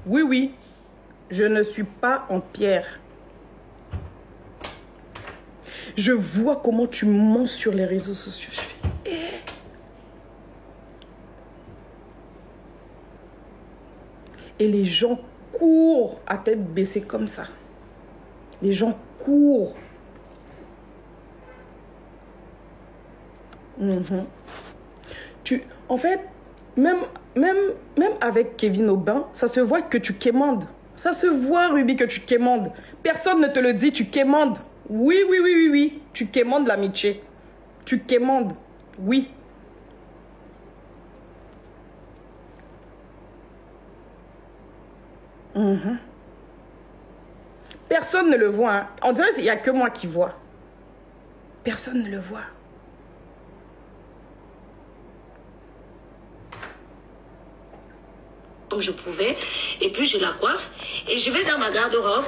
Oui, oui. Je ne suis pas en pierre. Je vois comment tu mens sur les réseaux sociaux. Je fais, Et les gens courent à tête baissée comme ça. Les gens courent. En fait, même avec Kevin Aubin, ça se voit que tu quémandes. Ça se voit, Ruby, que tu quémandes. Personne ne te le dit, tu quémandes. Oui, oui, oui, oui, oui. Tu quémandes l'amitié. Tu quémandes. Oui. Personne ne le voit. Hein. On dirait qu'il n'y a que moi qui vois. Personne ne le voit. Comme je pouvais, et puis je la coiffe et je vais dans ma garde-robe.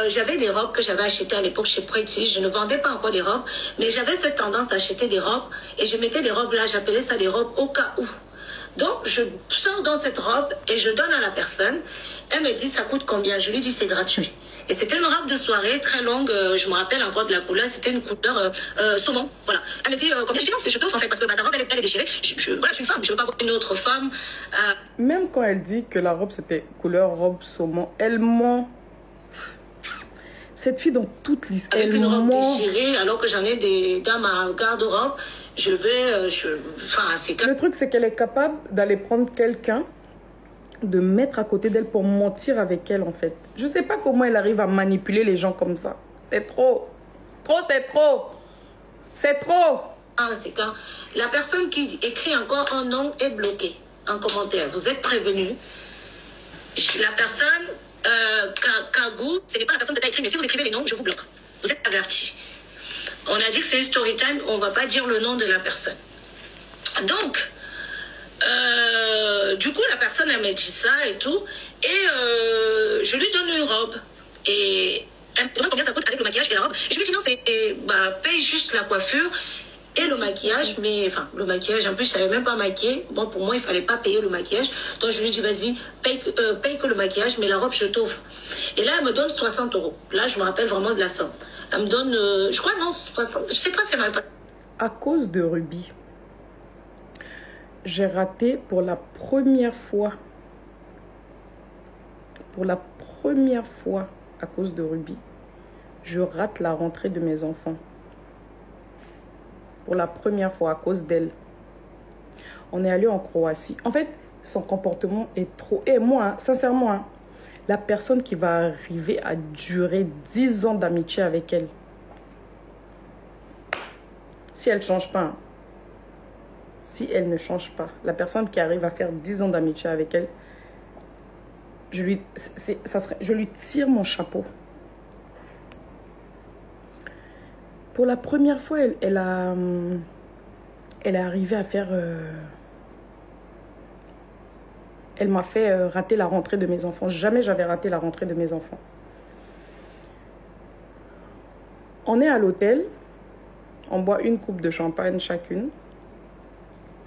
J'avais des robes que j'avais achetées à l'époque chez Pretty. Je ne vendais pas encore des robes, mais j'avais cette tendance d'acheter des robes et je mettais des robes là, j'appelais ça des robes au cas où. Donc je sors dans cette robe et je donne à la personne. Elle me dit ça coûte combien? Je lui dis c'est gratuit. Et c'était une robe de soirée très longue, je me rappelle encore de la couleur, c'était une couleur saumon. Voilà. Elle me dit combien? Je dis non, c'est je t'offre en fait, parce que ma robe elle est déchirée. Voilà, je suis une femme, je ne veux pas avoir une autre femme. Même quand elle dit que la robe c'était couleur robe saumon, elle ment. Cette fille dans toute l'histoire, avec une robe déchirée, alors que j'en ai des dans ma garde-robe, je vais, enfin c'est comme... Le truc c'est qu'elle est capable d'aller prendre quelqu'un, de mettre à côté d'elle pour mentir avec elle en fait. Je sais pas comment elle arrive à manipuler les gens comme ça. C'est trop. Trop, c'est trop. C'est trop. C'est quand la personne qui écrit encore un nom est bloquée en commentaire. Vous êtes prévenu. La personne, Kagou, ce n'est pas la personne qui a écrit, mais si vous écrivez les noms, je vous bloque. Vous êtes averti. On a dit que c'est une story time, on ne va pas dire le nom de la personne. Donc, du coup, la personne, elle me dit ça et tout. Et je lui donne une robe. Et elle me demande combien ça coûte avec le maquillage et la robe. Et je lui dis non, c'est paye juste la coiffure et le maquillage. Mais enfin, le maquillage, en plus, je savais même pas maquiller. Bon, pour moi, il fallait pas payer le maquillage. Donc, je lui dis vas-y, paye que le maquillage, mais la robe, je t'offre. Et là, elle me donne 60 €. Là, je me rappelle vraiment de la somme. Elle me donne, je crois, non, 60. Je sais pas si elle m'a pas. À cause de Ruby, j'ai raté pour la première fois. Pour la première fois, à cause de Ruby, je rate la rentrée de mes enfants. Pour la première fois, à cause d'elle. On est allé en Croatie. En fait, son comportement est trop... Et moi, hein, sincèrement, hein, la personne qui va arriver à durer 10 ans d'amitié avec elle, si elle ne change pas, hein, si elle ne change pas, la personne qui arrive à faire 10 ans d'amitié avec elle, je lui tire mon chapeau. Pour la première fois, elle est arrivée à faire... elle m'a fait rater la rentrée de mes enfants. Jamais j'avais raté la rentrée de mes enfants. On est à l'hôtel. On boit une coupe de champagne chacune.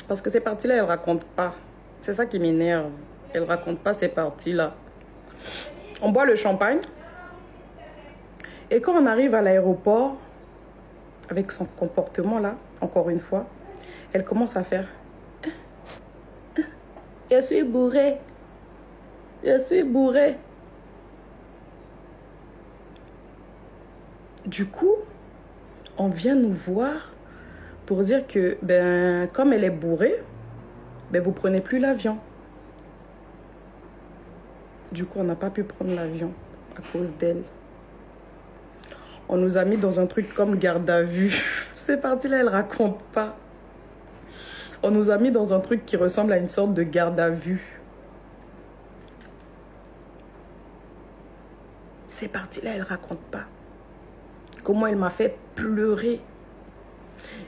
Parce que ces parties-là, elle ne raconte pas. C'est ça qui m'énerve. Elle ne raconte pas ces parties-là. On boit le champagne. Et quand on arrive à l'aéroport, avec son comportement là, encore une fois, elle commence à faire... Je suis bourrée. Je suis bourrée. Du coup, on vient nous voir pour dire que, ben, comme elle est bourrée, ben, vous prenez plus l'avion. Du coup, on n'a pas pu prendre l'avion à cause d'elle. On nous a mis dans un truc comme garde à vue. Ces parties-là, elle raconte pas. On nous a mis dans un truc qui ressemble à une sorte de garde à vue. Ces parties-là, elle raconte pas. Comment elle m'a fait pleurer.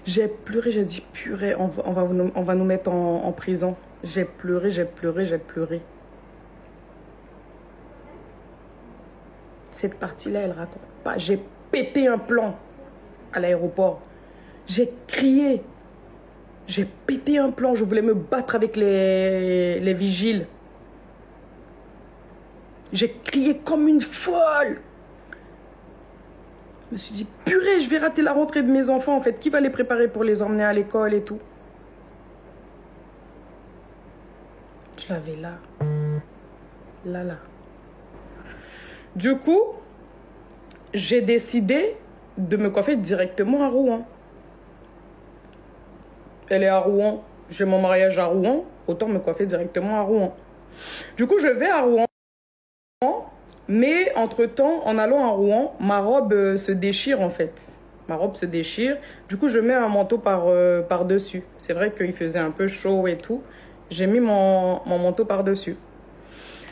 J'ai pleuré, j'ai dit purée, on va nous mettre en prison. J'ai pleuré, j'ai pleuré, j'ai pleuré. Cette partie-là, elle raconte pas. J'ai pété un plomb à l'aéroport. J'ai crié. J'ai pété un plomb. Je voulais me battre avec les vigiles. J'ai crié comme une folle. Je me suis dit, purée, je vais rater la rentrée de mes enfants, en fait. Qui va les préparer pour les emmener à l'école et tout? Je l'avais là. Là. Du coup, j'ai décidé de me coiffer directement à Rouen. Elle est à Rouen. J'ai mon mariage à Rouen. Autant me coiffer directement à Rouen. Du coup, je vais à Rouen. Mais entre-temps, en allant à Rouen, ma robe se déchire en fait. Ma robe se déchire. Du coup, je mets un manteau par-dessus. C'est vrai qu'il faisait un peu chaud et tout. J'ai mis mon manteau par-dessus.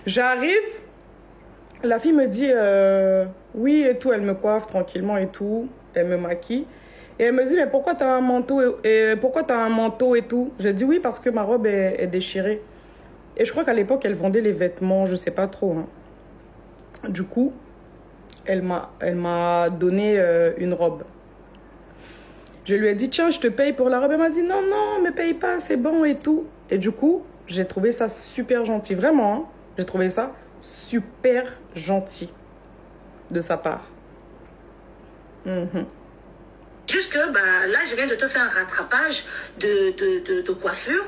J'arrive. La fille me dit oui et tout. Elle me coiffe tranquillement et tout. Elle me maquille. Et elle me dit, mais pourquoi tu as un manteau pourquoi tu as un manteau et tout? J'ai dit oui, parce que ma robe est déchirée. Et je crois qu'à l'époque, elle vendait les vêtements. Je sais pas trop. Hein. Du coup, elle m'a donné une robe. Je lui ai dit, tiens, je te paye pour la robe. Elle m'a dit, non, non, me paye pas, c'est bon et tout. Et du coup, j'ai trouvé ça super gentil. Vraiment, hein, j'ai trouvé ça super gentil de sa part. Juste que là, je viens de te faire un rattrapage de coiffure.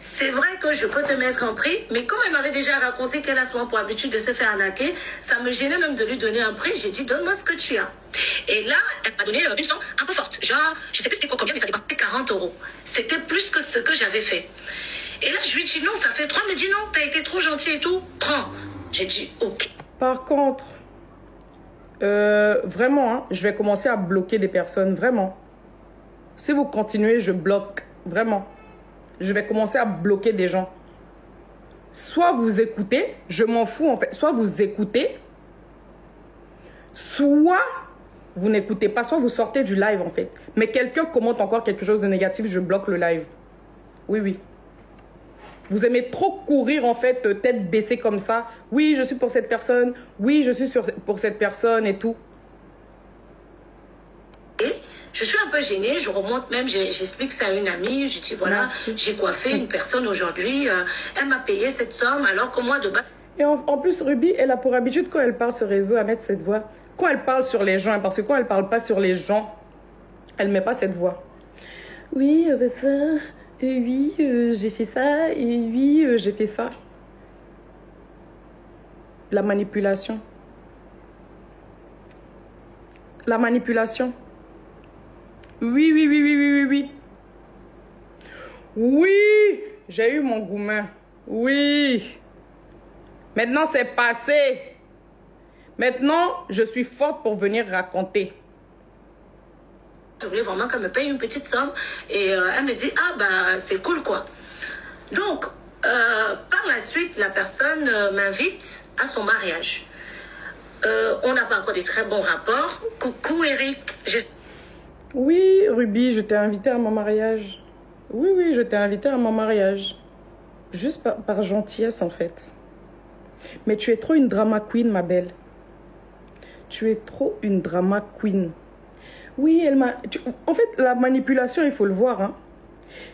C'est vrai que je peux te mettre en prix, mais comme elle m'avait déjà raconté qu'elle a souvent pour habitude de se faire arnaquer, ça me gênait même de lui donner un prix. J'ai dit, donne-moi ce que tu as. Et là, elle m'a donné une somme un peu forte. Genre, je sais plus c'était combien, mais ça dépassait 40 €. C'était plus que ce que j'avais fait. Et là, je lui dis, non, ça fait 3. Elle me dit, non, t'as été trop gentil et tout. Prends. J'ai dit, ok. Par contre, vraiment, hein, je vais commencer à bloquer des personnes, vraiment. Si vous continuez, je bloque, vraiment. Je vais commencer à bloquer des gens. Soit vous écoutez, je m'en fous en fait. Soit vous écoutez, soit vous n'écoutez pas, soit vous sortez du live en fait. Mais quelqu'un commente encore quelque chose de négatif, je bloque le live. Oui, oui. Vous aimez trop courir en fait, tête baissée comme ça. Oui, je suis pour cette personne. Oui, je suis pour cette personne et tout. Je suis un peu gênée, je remonte même, j'explique ça à une amie, je dis voilà, j'ai coiffé une personne aujourd'hui, elle m'a payé cette somme alors que moi de bas... Et en plus, Ruby, elle a pour habitude quand elle parle sur réseau à mettre cette voix. Quand elle parle sur les gens, parce que quand elle parle pas sur les gens, elle met pas cette voix. Oui, ça, oui, j'ai fait ça, et oui, j'ai fait ça. La manipulation. La manipulation. Oui, oui, oui, oui, oui, oui, oui. Oui, j'ai eu mon goumin. Oui. Maintenant, c'est passé. Maintenant, je suis forte pour venir raconter. Je voulais vraiment qu'elle me paye une petite somme. Et elle me dit, ah bah, c'est cool, quoi. Donc, par la suite, la personne m'invite à son mariage. On n'a pas encore de très bons rapports. Coucou, Eric. Oui, Ruby, je t'ai invité à mon mariage. Oui, oui, je t'ai invité à mon mariage. Juste par gentillesse, en fait. Mais tu es trop une drama queen, ma belle. Tu es trop une drama queen. Oui, elle m'a... En fait, la manipulation, il faut le voir. Hein.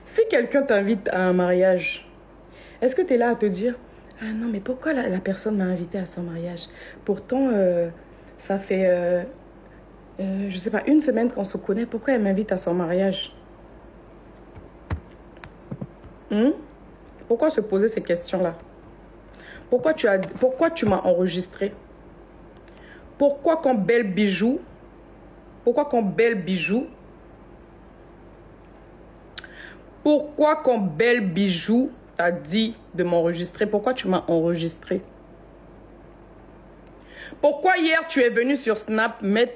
Si quelqu'un t'invite à un mariage, est-ce que tu es là à te dire, ah non, mais pourquoi la personne m'a invité à son mariage? Pourtant, ça fait... je sais pas, une semaine qu'on se connaît, pourquoi elle m'invite à son mariage? Pourquoi se poser ces questions-là? Pourquoi tu m'as enregistré? Pourquoi quand Belle Bijou t'a dit de m'enregistrer? Pourquoi tu m'as enregistré? Pourquoi hier tu es venu sur Snap mettre